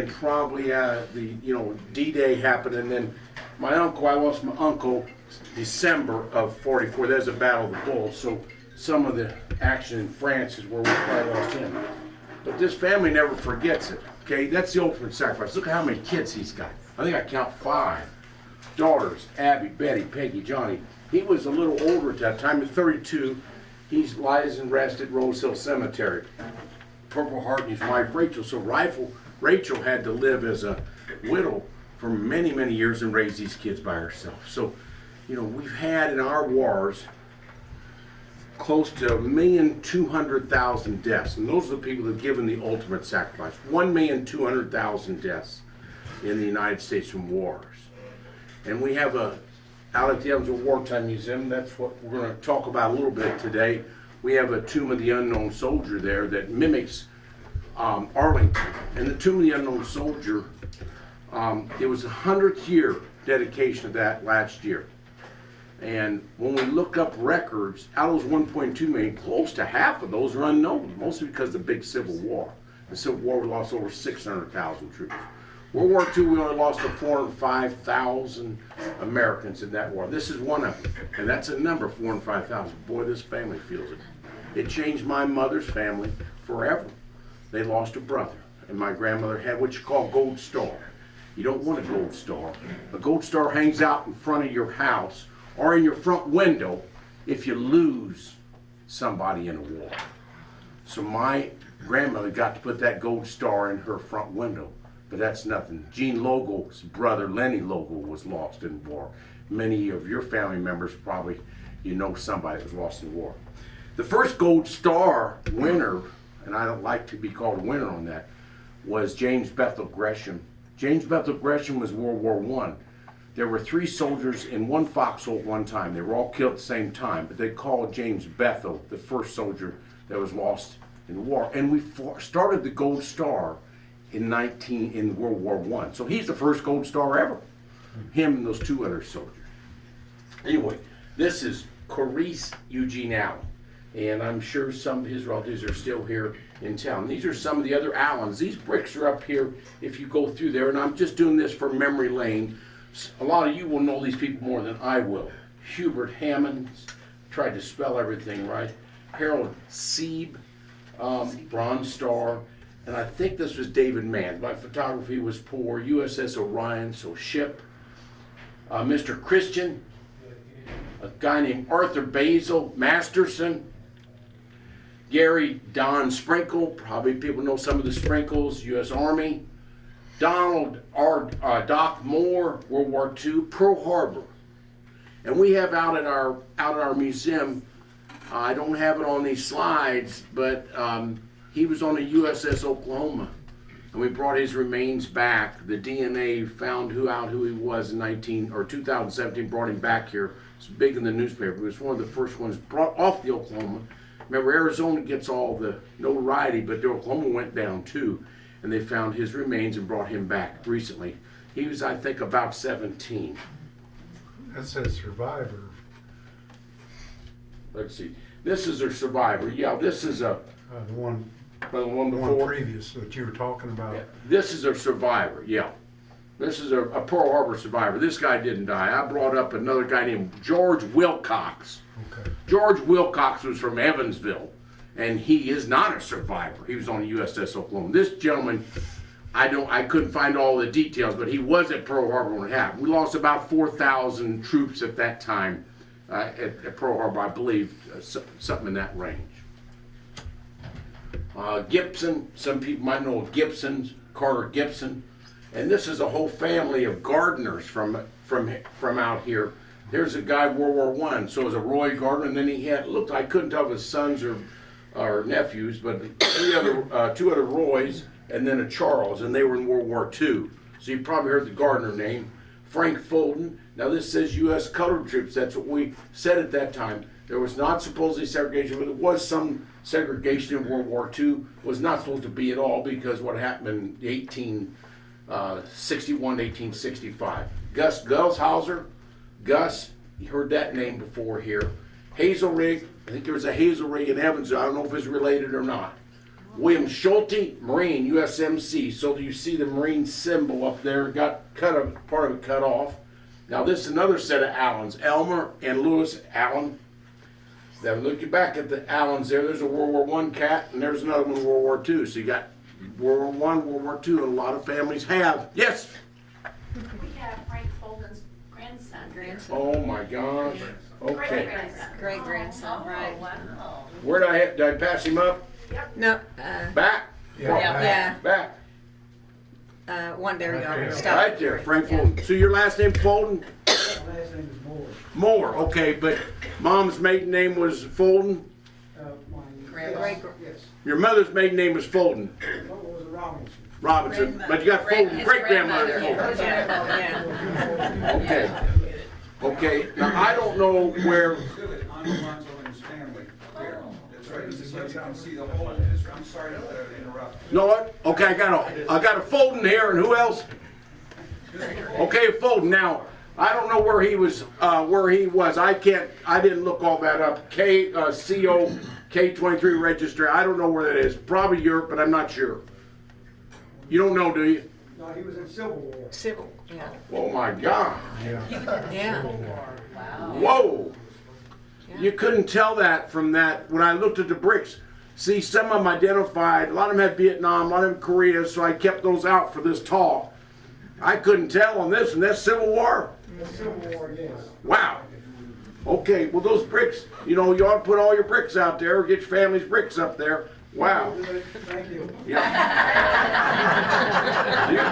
And probably D-Day happened, and then I lost my uncle December of '44. There's a Battle of the Bulge, so some of the action in France is where we probably lost him. But this family never forgets it. Okay, that's the ultimate sacrifice. Look at how many kids he's got. I think I count 5 daughters: Abby, Betty, Peggy, Johnny. He was a little older at that time. At 32, he lies in rest at Rose Hill Cemetery. Purple Heart and his wife Rachel. So Rachel had to live as a widow for many, many years and raise these kids by herself. So, we've had in our wars close to 1,200,000 deaths. And those are the people that have given the ultimate sacrifice. 1,200,000 deaths in the United States from wars. And we have out at the Evansville Wartime Museum, that's what we're going to talk about a little bit today. We have a Tomb of the Unknown Soldier there that mimics Arlington. And the Tomb of the Unknown Soldier, it was the 100th year dedication of that last year. And when we look up records, out of those 1.2 million, close to half of those are unknown, mostly because of the big Civil War. The Civil War, we lost over 600,000 troops. World War II, we only lost 405,000 Americans in that war. This is one of them, and that's a number, 405,000. Boy, this family feels it. It changed my mother's family forever. They lost a brother, and my grandmother had what you call gold star. You don't want a gold star. A gold star hangs out in front of your house or in your front window if you lose somebody in a war. So my grandmother got to put that gold star in her front window, but that's nothing. Gene Logel's brother, Lenny Logel, was lost in war. Many of your family members probably, somebody that was lost in war. The first gold star winner, and I don't like to be called a winner on that, was James Bethel Gresham. James Bethel Gresham was World War I. There were 3 soldiers in one foxhole at one time. They were all killed at the same time, but they called James Bethel the first soldier that was lost in the war. And we started the Gold Star in World War I. So he's the first Gold Star ever. Him and those 2 other soldiers. Anyway, this is Corice Eugene Allen. And I'm sure some of his relatives are still here in town. These are some of the other Allens. These bricks are up here if you go through there, and I'm just doing this for memory lane. A lot of you will know these people more than I will. Hubert Hammond, tried to spell everything right. Harold Sieb, Bronze Star, and I think this was David Mann. My photography was poor. USS Orion, so ship. Mr. Christian, a guy named Arthur Basil Masterson, Gary Don Sprinkle, probably people know some of the Sprinkles, U.S. Army. Donald Doc Moore, World War II, Pearl Harbor. And we have out at our museum, I don't have it on these slides, but he was on the USS Oklahoma. And we brought his remains back. The DNA found who he was in 2017, brought him back here. It's big in the newspaper. It was one of the first ones brought off the Oklahoma. Remember, Arizona gets all the notoriety, but the Oklahoma went down too. And they found his remains and brought him back recently. He was, I think, about 17. That says survivor. Let's see. This is a survivor. Yeah, this is The one previous that you were talking about. Yeah, this is a survivor, yeah. This is a Pearl Harbor survivor. This guy didn't die. I brought up another guy named George Wilcox. Okay. George Wilcox was from Evansville, and he is not a survivor. He was on the USS Oklahoma. This gentleman, I couldn't find all the details, but he was at Pearl Harbor when it happened. We lost about 4,000 troops at that time at Pearl Harbor, I believe, something in that range. Gibson, some people might know Gibson's, Carter Gibson. And this is a whole family of gardeners from out here. There's a guy World War I, so it was a Roy Gardner, and then he had, I couldn't tell if his sons or nephews, but 2 other Roys, and then a Charles, and they were in World War II. So you probably heard the Gardner name. Frank Fulton. Now this says U.S. colored troops. That's what we said at that time. There was not supposedly segregation, but there was some segregation in World War II. Was not supposed to be at all because what happened in 1861 to 1865. Gus Gelshauser. Gus, you heard that name before here. Hazelrig. I think there was a Hazelrig in Evansville. I don't know if it's related or not. William Schulte, Marine, USMC. So you see the Marine symbol up there, got part of it cut off. Now this is another set of Allens, Elmer and Lewis Allen. Now look back at the Allens there, there's a World War I cat, and there's another one, World War II. So you got World War I, World War II, and a lot of families have. Yes? We have Frank Holden's grandson. Oh my gosh. Okay. Great grandson, right? Wow. Where did I pass him up? No, Back? yeah, Back. one, there we go. Stop. Right there, Frank Fulton. So your last name Fulton? My last name is Moore. Moore, okay, but mom's maiden name was Fulton? Great- Yes. Your mother's maiden name was Fulton? What was Robinson? Robinson, but you got Fulton, great-grandmother Fulton. Yeah. Okay. Okay, now I don't know where, His family there. That's right, you can see the whole, I'm sorry to interrupt. know what? Okay, I got a Fulton here, and who else? Okay, Fulton, now, I don't know where he was, I didn't look all that up. CO, K23 register, I don't know where that is, probably Europe, but I'm not sure. You don't know, do you? No, he was in Civil War. Civil, yeah. Oh my God. Yeah. Whoa! You couldn't tell that from that when I looked at the bricks. See, some of them identified, a lot of them had Vietnam, a lot of them Korea, so I kept those out for this talk. I couldn't tell on this, and that's Civil War? Civil War, yes. Wow. Okay, well those bricks, you ought to put all your bricks out there, or get your family's bricks up there. Wow. Thank you. Yeah.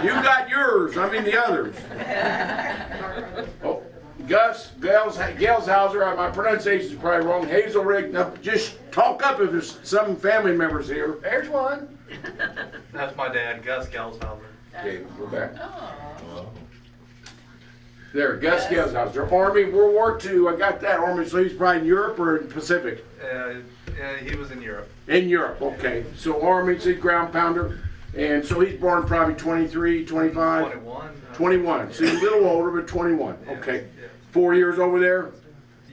You got yours, I mean the others. Oh, Gus Gelshauser, my pronunciation is probably wrong. Hazelrig, now just talk up if there's some family members here. There's one. That's my dad, Gus Gelshauser. Okay, go back. There, Gus Gelshauser. Army, World War II, I got that. Army, so he's probably in Europe or in Pacific? He was in Europe. In Europe, okay. So Army, so he's ground pounder. And so he's born probably 23, 25? 21. 21. So he's a little older, but 21. Yeah, Okay. yeah. 4 years over there?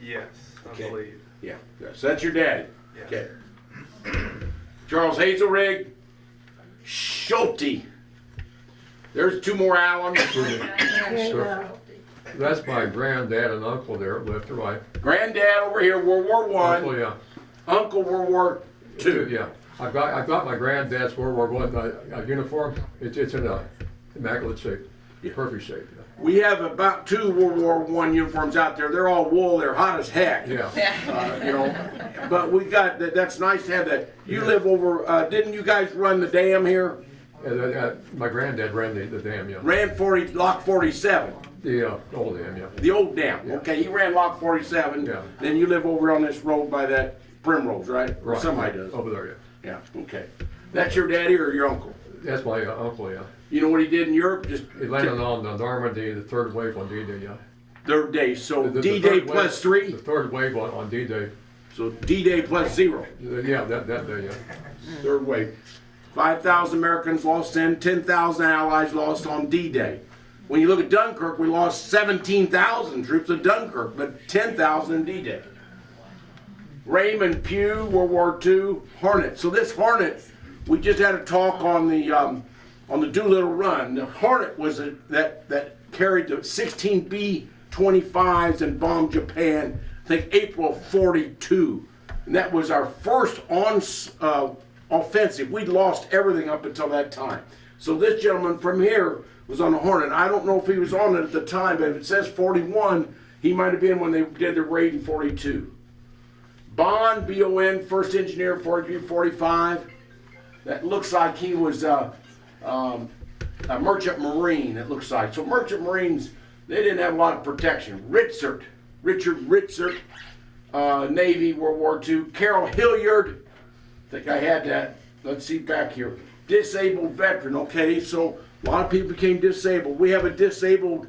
Yes, I Okay. believe. Yeah. So that's your daddy? Yes. Okay. Charles Hazelrig, Schulte. There's two more Allens. Sure. That's my granddad and uncle there, left to right. Granddad over here, World War I. Uncle, yeah. Uncle, World War II. Yeah. I've got my granddad's World War I uniform. It's in a immaculate shape, Yeah. perfect shape. We have about 2 World War I uniforms out there. They're all wool. They're hot as heck. Yeah. But we got that. That's nice to have that. You live over. Didn't you guys run the dam here? My granddad ran the dam, yeah. Ran Lock 47. The old dam, yeah. The old dam. Okay, he ran Lock 47. Yeah. Then you live over on this road by that Primrose, right? Or Right. somebody does. Over there, yeah. Yeah. Okay. That's your daddy or your uncle? That's my uncle, yeah. You know what he did in Europe? Just He landed on the Normandy, the third wave on D-Day, yeah. third day. So The D-Day third plus wave- 3. The third wave on D-Day. So D-Day plus 0. Yeah, that day, yeah. Third wave. 5,000 Americans lost in, 10,000 Allies lost on D-Day. When you look at Dunkirk, we lost 17,000 troops at Dunkirk, but 10,000 in D-Day. Raymond Pugh, World War II, Hornet. So this Hornet, we just had a talk on the Doolittle Run. The Hornet was that carried the 16 B-25s and bombed Japan, I think April of 42. And that was our first offensive. We'd lost everything up until that time. So this gentleman from here was on the Hornet. I don't know if he was on it at the time, but if it says 41, he might have been when they did the raid in 42. Bond, B-O-N, first engineer, 43-45. That looks like he was a merchant marine, it looks like. So merchant marines, they didn't have a lot of protection. Richard Ritzert, Navy, World War II. Carol Hilliard, I think I had that. Let's see back here. Disabled veteran, okay, so a lot of people became disabled. We have a disabled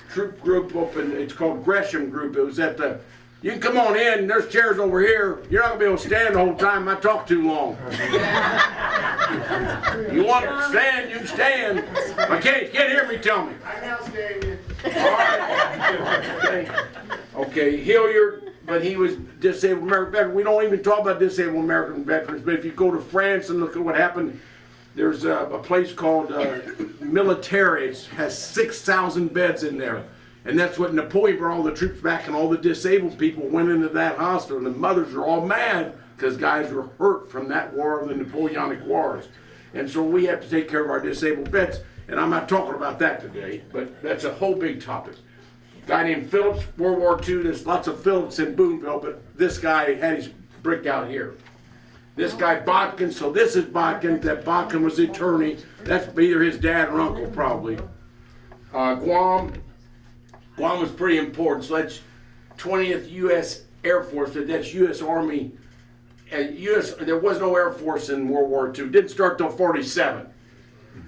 troop group up in, it's called Gresham Group. It was at the, you can come on in, there's chairs over here. You're not gonna be able to stand the whole time, I talk too long. You want to stand, you can stand. If you can't hear me, tell me. I now stand here. All right. Okay, Hilliard, but he was disabled American veteran. We don't even talk about disabled American veterans, but if you go to France and look at what happened, there's a place called Military. It has 6,000 beds in there. And that's what Napoleon brought all the troops back, and all the disabled people went into that hospital, and the mothers are all mad because guys were hurt from that war of the Napoleonic Wars. And so we have to take care of our disabled vets, and I'm not talking about that today, but that's a whole big topic. Guy named Phillips, World War II, there's lots of Phillips in Boonville, but this guy had his brick out here. This guy Botkin, so this is Botkin, that Botkin was the attorney. That's either his dad or uncle probably. Guam was pretty important, so that's 20th U.S. Air Force, but that's U.S. Army. There was no Air Force in World War II. Didn't start till 47.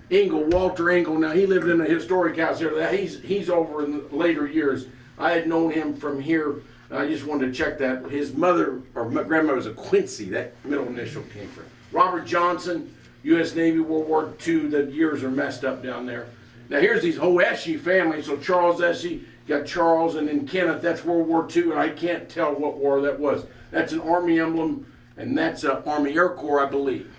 Walter Engel, now he lived in a historic house there. He's over in the later years. I had known him from here. I just wanted to check that. His mother, or my grandmother, was a Quincy. That middle initial came from. Robert Johnson, U.S. Navy, World War II. The years are messed up down there. Now here's these whole Esche family. So Charles Esche, got Charles, and then Kenneth. That's World War II, and I can't tell what war that was. That's an Army emblem, and that's an Army Air Corps, I believe.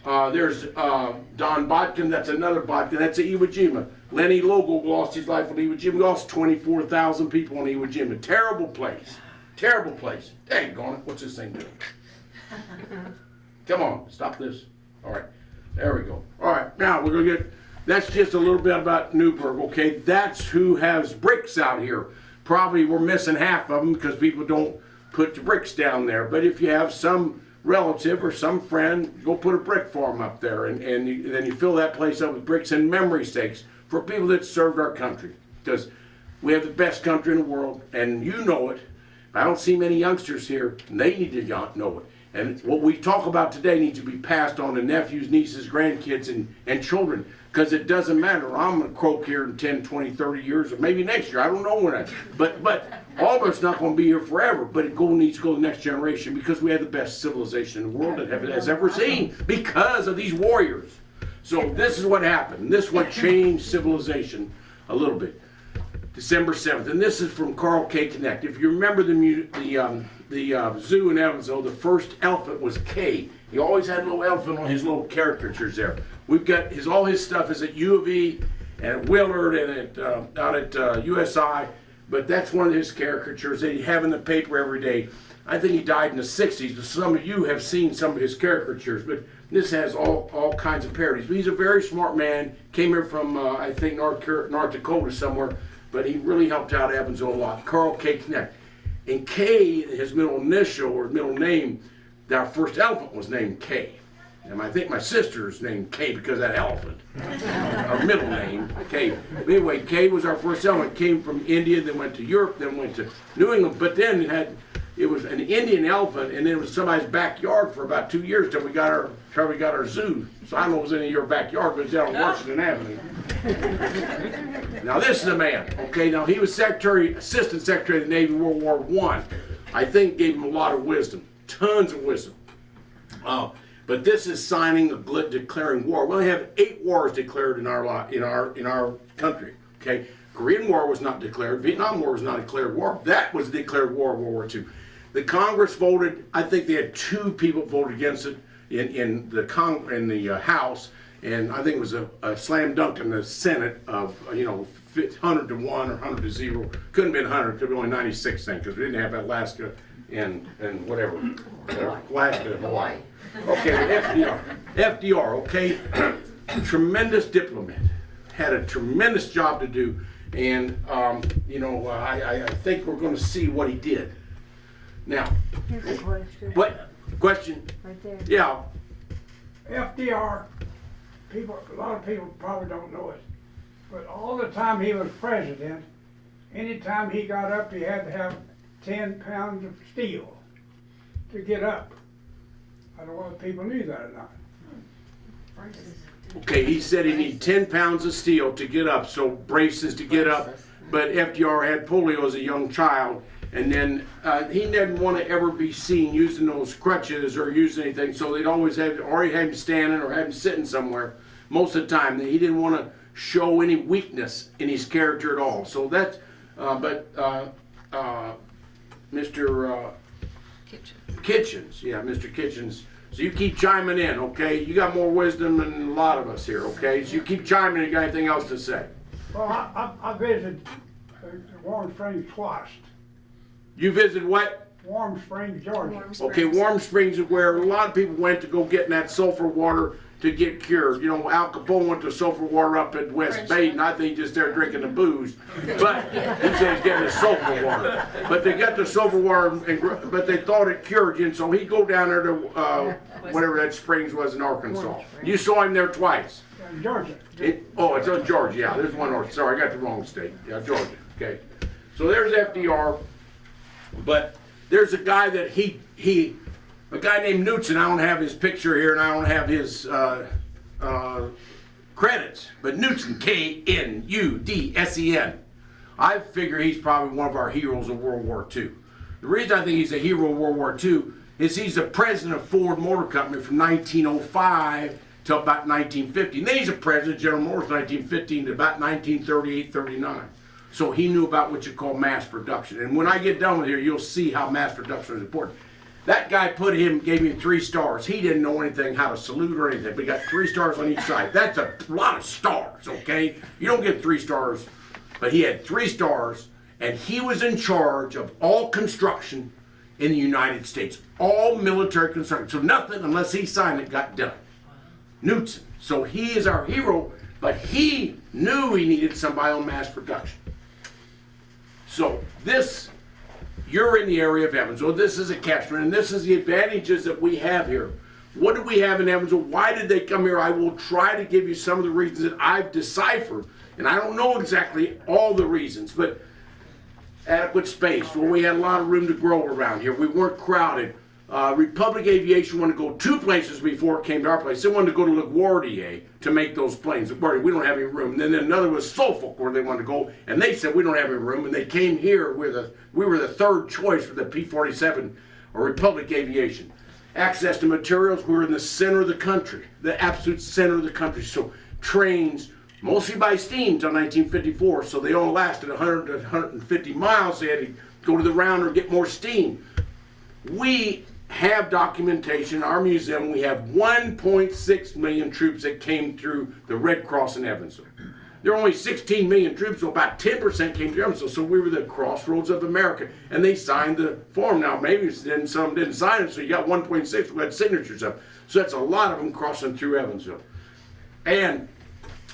There's Don Botkin. That's another Botkin. That's at Iwo Jima. Lenny Logo lost his life on Iwo Jima. We lost 24,000 people on Iwo Jima. Terrible place. Terrible place. Dang on it. What's this thing doing? Come on. Stop this. All right. There we go. All right. Now we're going to get, that's just a little bit about Newburgh. Okay. That's who has bricks out here. Probably we're missing half of them because people don't put the bricks down there. But if you have some relative or some friend, go put a brick farm up there, and then you fill that place up with bricks and memory stakes for people that served our country, because we have the best country in the world, and you know it. I don't see many youngsters here, and they need to know it. And what we talk about today needs to be passed on to nephews, nieces, grandkids, and children, because it doesn't matter. I'm going to croak here in 10, 20, 30 years, or maybe next year. I don't know when. But all of us not going to be here forever, but it needs to go to the next generation, because we have the best civilization in the world that has ever seen because of these warriors. So this is what happened. This is what changed civilization a little bit. December 7th, and this is from Carl K. Connect. If you remember the zoo in Evansville, the first elephant was K. He always had a little elephant on his little caricatures there. We've got all his stuff is at U of E and at Willard and out at USI, but that's one of his caricatures that you have in the paper every day. I think he died in the 60s, but some of you have seen some of his caricatures, but this has all kinds of parodies. But he's a very smart man, came here from, I think, North Dakota somewhere, but he really helped out Evansville a lot. Carl K. Connect. And K, his middle initial or middle name, our first elephant was named K. And I think my sister's named K because of that elephant. Our middle name, K. Anyway, K was our first elephant. Came from India, then went to Europe, then went to New England. But then it was an Indian elephant, and then it was somebody's backyard for about 2 years till we got our zoo. So I don't know if it was in your backyard, but it's down on Washington Avenue. Now this is a man. Okay, now he was assistant secretary of the Navy, World War I. I think gave him a lot of wisdom, tons of wisdom. But this is signing declaring war. We only have 8 wars declared in our country. Okay, Korean War was not declared. Vietnam War was not declared war. That was declared war, World War II. The Congress voted. I think they had 2 people voted against it in the House, and I think it was a slam dunk in the Senate of 100 to 1 or 100 to 0. Couldn't have been 100. Could be only 96 then, because we didn't have Alaska and whatever. Alaska and Hawaii. Okay, FDR. Okay, tremendous diplomat, had a tremendous job to do, and I think we're going to see what he did. Now, Here's a question. what question? Right there. Yeah. FDR, a lot of people probably don't know it, but all the time he was president, anytime he got up, he had to have 10 pounds of steel to get up. I don't know if people knew that or not. Okay, he said he needed 10 pounds of steel to get up, so braces to get up. But FDR had polio as a young child, and then he didn't want to ever be seen using those crutches or using anything, so they'd always had him standing or have him sitting somewhere most of the time. He didn't want to show any weakness in his character at all. So that's, Mr. Kitchen. Kitchens, yeah, Mr. Kitchens. So you keep chiming in, okay? You got more wisdom than a lot of us here, okay? So you keep chiming in. You got anything else to say? Well, I visited Warm Springs twice. You visited what? Warm Springs, Georgia. Okay, Warm Springs is where a lot of people went to go get in that sulfur water to get cured. You know, Al Capone went to sulfur water up at West Baden. I think just there drinking the booze. But he said he's getting the sulfur water. But they got the sulfur water, but they thought it cured you. And so he'd go down there to whatever that Springs was in Arkansas. You saw him there twice. Georgia. It's in Georgia. Yeah, there's one north. Sorry, I got the wrong state. Yeah, Georgia. Okay. So there's FDR. But there's a guy that a guy named Knutson. I don't have his picture here, and I don't have his credits. But Knutson, K-N-U-D-S-E-N. I figure he's probably one of our heroes of World War II. The reason I think he's a hero of World War II is he's the president of Ford Motor Company from 1905 till about 1950. And then he's a president of General Motors 1915 to about 1938, 39. So he knew about what you call mass production. And when I get done with here, you'll see how mass production is important. That guy gave him 3 stars. He didn't know anything how to salute or anything, but he got 3 stars on each side. That's a lot of stars, okay? You don't get 3 stars, but he had 3 stars, and he was in charge of all construction in the United States. All military construction. So nothing, unless he signed it, got done. Knutson. So he is our hero, but he knew he needed somebody on mass production. So you're in the area of Evansville. This is a catchment, and this is the advantages that we have here. What do we have in Evansville? Why did they come here? I will try to give you some of the reasons that I've deciphered, and I don't know exactly all the reasons, but adequate space. Well, we had a lot of room to grow around here. We weren't crowded. Republic Aviation wanted to go 2 places before it came to our place. They wanted to go to LaGuardia to make those planes. LaGuardia, we don't have any room. And then another was Suffolk where they wanted to go, and they said we don't have any room. And they came here we were the 3rd choice for the P-47 or Republic Aviation. Access to materials, we were in the center of the country, the absolute center of the country. So trains, mostly by steam until 1954, so they only lasted 100 to 150 miles. They had to go to the rounder and get more steam. We have documentation in our museum. We have 1.6 million troops that came through the Red Cross in Evansville. There are only 16 million troops, so about 10% came to Evansville. So we were the crossroads of America, and they signed the form. Now, maybe some didn't sign it, so you got 1.6. We had signatures up. So that's a lot of them crossing through Evansville. And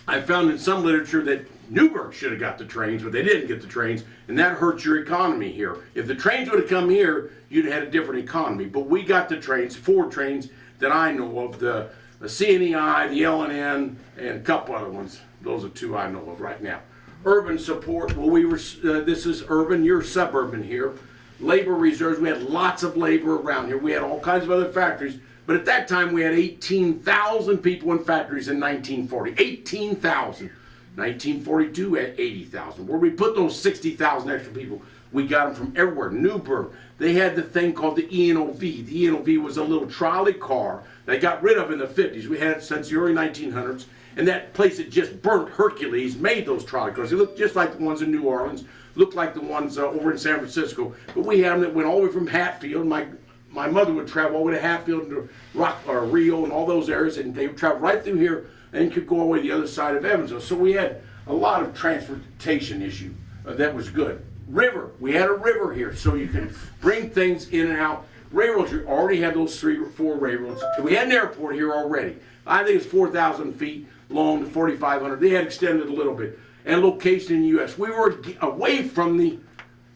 I found in some literature that Newburgh should have got the trains, but they didn't get the trains, and that hurts your economy here. If the trains would have come here, you'd have had a different economy. But we got the trains, 4 trains that I know of, the CNEI, the LNN, and a couple other ones. Those are 2 I know of right now. Urban support, well, this is urban, you're suburban here. Labor reserves, we had lots of labor around here. We had all kinds of other factories, but at that time we had 18,000 people in factories in 1940. 18,000. 1942 at 80,000. Where we put those 60,000 extra people, we got them from everywhere. Newburgh, they had the thing called the ENOV. The ENOV was a little trolley car they got rid of in the 50s. We had it since the early 1900s. And that place that just burnt Hercules made those trolley cars. They looked just like the ones in New Orleans, looked like the ones over in San Francisco. But we had them that went all the way from Hatfield. My mother would travel all the way to Hatfield and to Rio and all those areas, and they would travel right through here and could go all the way to the other side of Evansville. So we had a lot of transportation issue that was good. River, we had a river here, so you can bring things in and out. Railroads, we already had those 3 or 4 railroads. We had an airport here already. I think it's 4,000 feet long to 4,500. They had extended a little bit. And location in the U.S. We were away from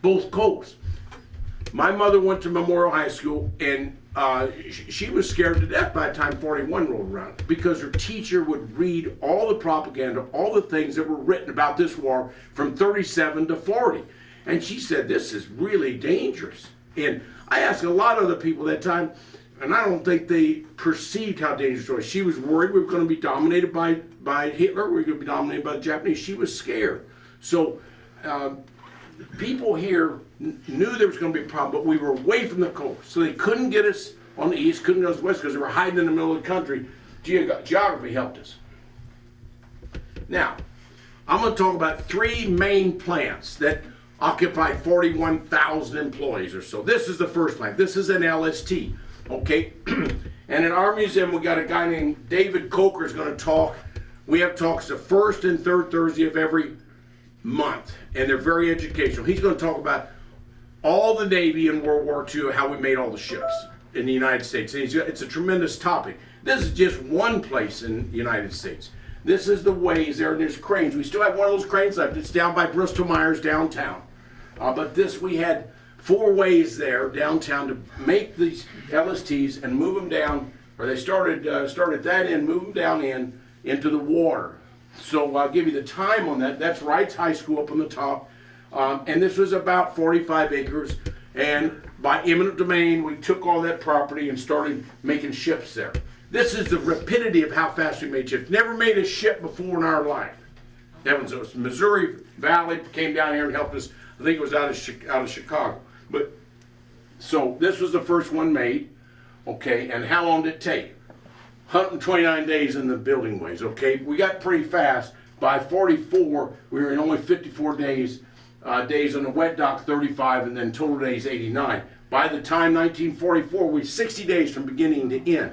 both coasts. My mother went to Memorial High School, and she was scared to death by the time 41 rolled around, because her teacher would read all the propaganda, all the things that were written about this war from 37 to 40. And she said, this is really dangerous. And I asked a lot of other people that time, and I don't think they perceived how dangerous it was. She was worried we were going to be dominated by Hitler, we were going to be dominated by the Japanese. She was scared. So people here knew there was going to be a problem, but we were away from the coast. So they couldn't get us on the east, couldn't get us west, because they were hiding in the middle of the country. Geography helped us. Now, I'm going to talk about 3 main plants that occupied 41,000 employees or so. This is the first plant. This is an LST, okay? And in our museum, we got a guy named David Coker is going to talk. We have talks the first and third Thursday of every month, and they're very educational. He's going to talk about all the Navy in World War II, how we made all the ships in the United States. And it's a tremendous topic. This is just one place in the United States. This is the ways there, and there's cranes. We still have one of those cranes left. It's down by Bristol Myers downtown. But this, we had 4 ways there downtown to make these LSTs and move them down, or they started that in, move them down into the water. So I'll give you the time on that. That's Wright's High School up on the top. And this was about 45 acres. And by eminent domain, we took all that property and started making ships there. This is the rapidity of how fast we made ships. Never made a ship before in our life. Evansville, Missouri Valley came down here and helped us. I think it was out of Chicago. But so this was the first one made. Okay, and how long did it take? 129 days in the building ways. Okay, we got pretty fast. By 44, we were in only 54 days. Days on the wet dock, 35, and then total days 89. By the time 1944, we 60 days from beginning to end.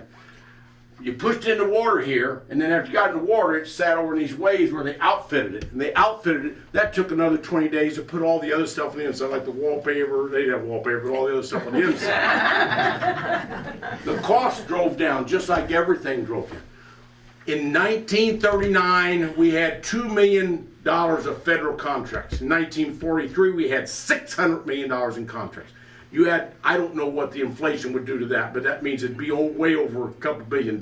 You pushed in the water here, and then after you got in the water, it sat over in these ways where they outfitted it. And they outfitted it. That took another 20 days to put all the other stuff on the inside, like the wallpaper. They didn't have wallpaper, but all the other stuff on the inside. The cost drove down, just like everything drove down. In 1939, we had $2 million of federal contracts. In 1943, we had $600 million in contracts. I don't know what the inflation would do to that, but that means it'd be way over a couple $1 billion.